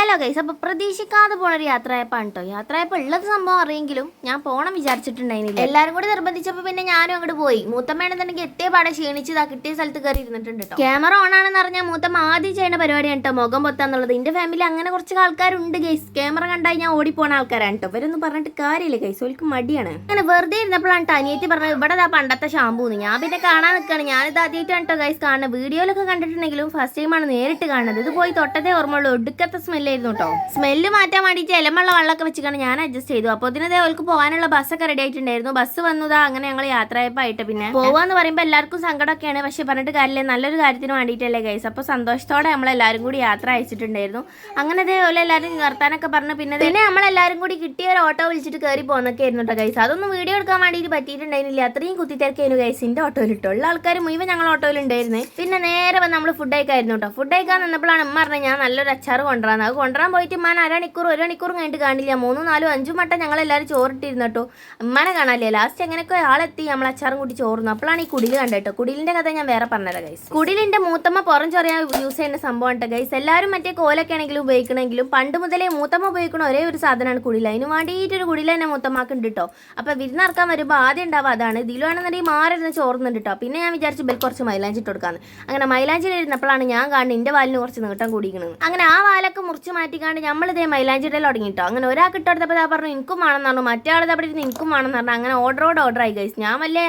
Hello guys, അപ്പോൾ പ്രതീക്ഷിക്കാതെ പോണൊരു യാത്രയപ്പാണ് കേട്ടോ. യാത്രയപ്പോൾ ഉള്ളത് സംഭവം അറിയെങ്കിലും ഞാൻ പോകണം വിചാരിച്ചിട്ടുണ്ടായിരുന്നില്ല. എല്ലാവരും കൂടി നിർബന്ധിച്ചപ്പോൾ പിന്നെ ഞാനും അങ്ങോട്ട് പോയി. മൂത്തമ്മയാണെന്നുണ്ടെങ്കിൽ എത്തിയ പാടെ ക്ഷീണിച്ചതാ കിട്ടിയ സ്ഥലത്ത് കയറി ഇരുന്നിട്ടുണ്ട് കേട്ടോ. ക്യാമറ ഓൺ ആണെന്ന് പറഞ്ഞാൽ മൂത്തമ്മ ആദ്യം ചെയ്യുന്ന പരിപാടിയാണ് കേട്ടോ മുഖം പൊത്താന്നുള്ളത്. എൻ്റെ ഫാമിലി അങ്ങനെ കുറച്ച് ആൾക്കാരുണ്ട് ഗൈസ്. ക്യാമറ കണ്ടാൽ ഞാൻ ഓടിപ്പോണ ആൾക്കാരാണ് കേട്ടോ. ഇവരൊന്നും പറഞ്ഞിട്ട് കാര്യമില്ല ഗൈസ്, ഓൽക്ക് മടിയാണ്. അങ്ങനെ വെറുതെ ഇരുന്നപ്പോഴാണ് അനിയത്തി പറഞ്ഞത് ഇവിടെ ദാ പണ്ടത്തെ ഷാമ്പൂന്ന്. ഞാൻ പിന്നെ കാണാൻ നിൽക്കുകയാണ്. ഞാനിത് ആദ്യമായിട്ടാണ് കേട്ടോ ഗൈസ് കാണുന്നത്. വീഡിയോയിലൊക്കെ കണ്ടിട്ടുണ്ടെങ്കിലും ഫസ്റ്റ് ടൈമാണ് നേരിട്ട് കാണുന്നത്. ഇത് പോയി തൊട്ടതേ ഓർമ്മയുള്ളൂ. ഒടുക്കത്തെ സ്മെല്ലായിരുന്നു കേട്ടോ. സ്മെല്ല് മാറ്റാൻ വേണ്ടിയിട്ട് ഇലമുള്ള വെള്ളമൊക്കെ വെച്ചിട്ടാണ് ഞാൻ അഡ്ജസ്റ്റ് ചെയ്തു. അപ്പോൾ ഇതിനതേ അവർക്ക് പോകാനുള്ള ബസ്സൊക്കെ റെഡി ആയിട്ടുണ്ടായിരുന്നു. ബസ് വന്നതാ. അങ്ങനെ ഞങ്ങൾ യാത്രയപ്പായിട്ട് പിന്നെ പോവാന്ന് പറയുമ്പോൾ എല്ലാവർക്കും സങ്കടമൊക്കെയാണ്. പക്ഷെ പറഞ്ഞിട്ട് കാര്യമില്ല, നല്ലൊരു കാര്യത്തിന് വേണ്ടിയിട്ടല്ലേ ഗൈസ്. അപ്പോൾ സന്തോഷത്തോടെ നമ്മളെല്ലാവരും കൂടി യാത്ര അയച്ചിട്ടുണ്ടായിരുന്നു. അങ്ങനെ അതേപോലെ എല്ലാവരും നിർത്താനൊക്കെ പറഞ്ഞു. പിന്നെ നമ്മളെല്ലാവരും കൂടി കിട്ടിയ ഒരു ഓട്ടോ വിളിച്ചിട്ട് കയറി പോകുന്നൊക്കെ ആയിരുന്നു കേട്ടോ ഗൈസ്. അതൊന്നും വീഡിയോ എടുക്കാൻ വേണ്ടിയിട്ട് പറ്റിയിട്ടുണ്ടായിരുന്നില്ല. അത്രയും കുത്തിത്തിരക്കായിരുന്നു ഗൈസിൻ്റെ ഓട്ടോയിലിട്ടോ. ഉള്ള ആൾക്കാർ മുഴുവൻ ഞങ്ങൾ ഓട്ടോയിലുണ്ടായിരുന്നു. പിന്നെ നേരെ വന്ന് നമ്മൾ ഫുഡ് കഴിക്കായിരുന്നു കേട്ടോ. ഫുഡ് കഴിക്കാൻ നിന്നപ്പോഴാണ് അമ്മ പറഞ്ഞത് ഞാൻ നല്ലൊരു അച്ചാർ കൊണ്ടുവരാൻ. അത് കൊണ്ടുവരാൻ പോയിട്ട് ഉമ്മാൻ ഒരു മണിക്കൂറും കഴിഞ്ഞിട്ട് കാണില്ല. 3, 4, 5 വട്ടം ഞങ്ങളെല്ലാവരും ചോറിട്ടിരുന്നു കേട്ടോ. ഉമ്മാനെ കാണാനില്ല. ലാസ്റ്റ് എങ്ങനെയൊക്കെ ആളെത്തി നമ്മൾ അച്ചാറും കൂടി ചോറുന്നു. അപ്പോഴാണ് ഈ കുടിൽ കണ്ടോ. കുടിലിന്റെ കഥ ഞാൻ വേറെ പറഞ്ഞുതരാം ഗൈസ്. കുടിലിന്റെ മൂത്തമ്മ പുറം ചൊറിയാൻ യൂസ് ചെയ്യുന്ന സംഭവം കേട്ടോ ഗൈസ്. എല്ലാവരും മറ്റേ കോലൊക്കെ ആണെങ്കിലും ഉപയോഗിക്കണമെങ്കിലും പണ്ട് മുതലേ മൂത്തമ്മ ഉപയോഗിക്കുന്ന ഒരേ ഒരു സാധനമാണ് കുടിൽ. അതിന് വേണ്ടിയിട്ടൊരു കുടിൽ തന്നെ മൂത്തമ്മക്ക് ഉണ്ട് കേട്ടോ. അപ്പോൾ വിരുന്നിറക്കാൻ വരുമ്പോൾ ആദ്യം ഉണ്ടാവുക അതാണ്. ഇതിലാണെന്നുണ്ടെങ്കിൽ മാറിയിരുന്ന് ചോറുന്നുണ്ട് കേട്ടോ. പിന്നെ ഞാൻ വിചാരിച്ചു ബെൽ കുറച്ച് മൈലാഞ്ചി ഇട്ട് കൊടുക്കാന്ന്. അങ്ങനെ മൈലാഞ്ചിലിരുന്നപ്പോഴാണ് ഞാൻ കാണുന്നത് എൻ്റെ വാലിന് കുറച്ച് നീട്ടം കൂടിയിരിക്കുന്നത്. അങ്ങനെ ആ വാലൊക്കെ മുറിച്ച് മാറ്റിക്കാണ്ട് നമ്മളിതേ മൈലാഞ്ചി ഇടൽ തുടങ്ങിട്ടോ. അങ്ങനെ ഒരാൾക്ക് ഇട്ടെടുത്തപ്പോൾ പറഞ്ഞു എനിക്കും വേണമെന്ന് പറഞ്ഞു. മറ്റേ ആൾ അവിടെ ഇരുന്ന് എനിക്കും വേണമെന്ന് പറഞ്ഞു. അങ്ങനെ ഓർഡർ ആയി ഗൈസ്. ഞാൻ വലിയ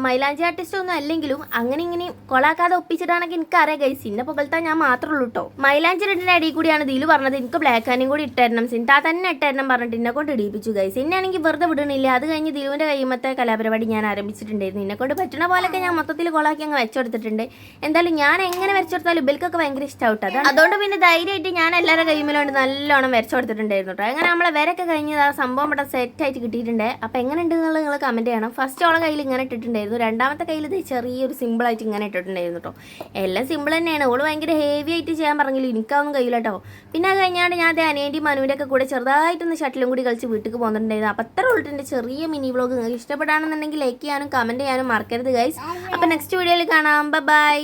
മൈലാഞ്ചി ആർട്ടിസ്റ്റ് ഒന്നും അല്ലെങ്കിലും അങ്ങനെ ഇങ്ങനെ കൊളാക്കാതെ ഒപ്പിച്ചിട്ടാണെങ്കിൽ എനിക്കറിയാം ഗൈസ്. ഇന്നെ പുകഴ്ത്താൻ ഞാൻ മാത്രമേ ഉള്ളൂ കേട്ടോ. മൈലാഞ്ചി ഇട്ടിൻ്റെ അടിയിൽ കൂടിയാണ് ദിലു പറഞ്ഞത് എനിക്ക് ബ്ലാക്ക് ആൻഡും കൂടി ഇട്ടായിരുന്നു. സിൻതാ തന്നെ ഇട്ടായിരുന്നു പറഞ്ഞിട്ട് എന്നെ കൊണ്ട് ഇടിപ്പിച്ചു ഗൈസ്. എന്നെയാണെങ്കിൽ വെറുതെ വിടണില്ല. അത് കഴിഞ്ഞ് ദിലുവിൻ്റെ കൈമത്തെ കലാപരിപാടി ഞാൻ ആരംഭിച്ചിട്ടുണ്ടായിരുന്നു. എന്നെ കൊണ്ട് പറ്റുന്ന പോലെയൊക്കെ ഞാൻ മൊത്തത്തിൽ കൊളാക്കി അങ്ങ് വെച്ചെടുത്തിട്ടുണ്ട്. എന്തായാലും ഞാൻ എങ്ങനെ വരച്ചെടുത്താലും ഇബൽക്കൊക്കെ ഭയങ്കര ഇഷ്ടമായിട്ട്. അത് അതുകൊണ്ട് പിന്നെ ധൈര്യമായിട്ട് ഞാൻ എല്ലാവരുടെ കൈമിലോണ്ട് നല്ലോണം വരച്ചു കൊടുത്തിട്ടുണ്ടായിരുന്നു കേട്ടോ. അങ്ങനെ നമ്മളെ വരൊക്കെ കഴിഞ്ഞത് ആ സംഭവം ഇവിടെ സെറ്റായിട്ട് കിട്ടിയിട്ടുണ്ട്. അപ്പോൾ എങ്ങനെ ഉണ്ട് എന്നുള്ളത് നിങ്ങൾ കമൻറ്റ് ചെയ്യണം. ഫസ്റ്റ് ഓളെ കയ്യിൽ ഇങ്ങനെ ഇട്ടിട്ടുണ്ടായിരുന്നു. രണ്ടാമത്തെ കയ്യിൽ ഇത് ചെറിയൊരു സിമ്പിളായിട്ട് ഇങ്ങനെ ഇട്ടിട്ടുണ്ടായിരുന്നു കേട്ടോ. എല്ലാം സിമ്പിൾ തന്നെയാണ്. ഓള് ഭയങ്കര ഹെവി ആയിട്ട് ചെയ്യാൻ പറഞ്ഞില്ല. എനിക്കൊന്നും കഴിയില്ല കേട്ടോ. പിന്നെ അത് കഴിഞ്ഞാണ്ട് ഞാൻ അനിയൻ്റെയും മനുവിൻ്റെ ഒക്കെ കൂടെ ചെറുതായിട്ടൊന്ന് ഷട്ടിലും കൂടി കളിച്ച് വീട്ടിൽ പോകുന്നുണ്ടായിരുന്നു. അപ്പോൾ അത്ര ഉള്ളിട്ട് ചെറിയ മിനി വ്ളോഗ് നിങ്ങൾക്ക് ഇഷ്ടപ്പെടാണെന്നുണ്ടെങ്കിൽ ലൈക്ക് ചെയ്യാനും കമൻറ്റ് ചെയ്യാനും മറക്കരുത് ഗൈസ്. അപ്പോൾ നെക്സ്റ്റ് വീഡിയോയിൽ കാണാം. ബൈ.